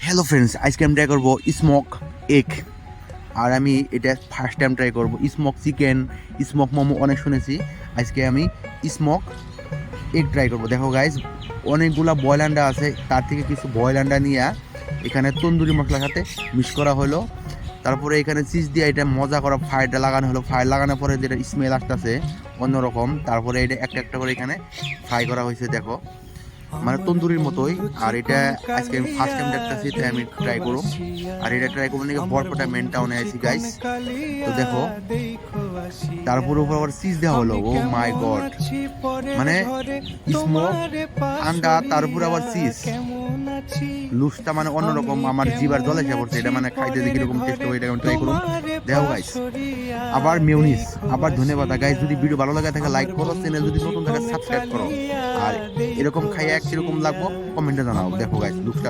Hello friends, আজকে আমি try করবো স্মোক এগ। আর আমি এটা ফার্স্ট টাইম ট্রাই করবো। স্মোক চিকেন, স্মোক মোমো অনেক শুনেছি, আজকে আমি স্মোক এগ ট্রাই করবো। দেখো গাইজ, অনেকগুলা বয়েল আন্ডা আছে, তার থেকে কিছু বয়েল আন্ডা নিয়ে এখানে তন্দুরি মশলার সাথে মিক্স করা হলো। তারপরে এখানে চিজ দিয়ে এটা মজা করা ফায়ারটা লাগানো হলো। ফায়ার লাগানোর পরে যেটা স্মেল আসতেছে অন্যরকম। তারপরে এটা একটা একটা করে এখানে ফ্রাই করা হয়েছে, দেখো মানে তন্দুরির মতোই। আর এটা আজকে আমি ফার্স্ট টাইম দেখতেছি, তাই আমি ট্রাই করব। আর এটা ট্রাই করবো নাকি বরপটা মেন টাউনে আছি গাইস। তো দেখো, তারপর উপর আবার চিজ দেওয়া হলো। ও মাই গড, মানে স্মোক আন্ডা তার উপর আবার চিজ, লুজটা মানে অন্যরকম। আমার জিবার জলে এসে পড়ছে। এটা মানে খাইতে দেখি এরকম টেস্ট হবে, এটা আমি ট্রাই করুন। দেখো গাইস, আবার মিউনিস, আবার ধন্যবাদ গাইস। যদি ভিডিও ভালো লাগে থাকে লাইক করো, চ্যানেল যদি নতুন থাকে সাবস্ক্রাইব করো। আর এরকম খাইয়া কিরকম লাগবো কমেন্টে জানাও। দেখো গাইস, লুকটা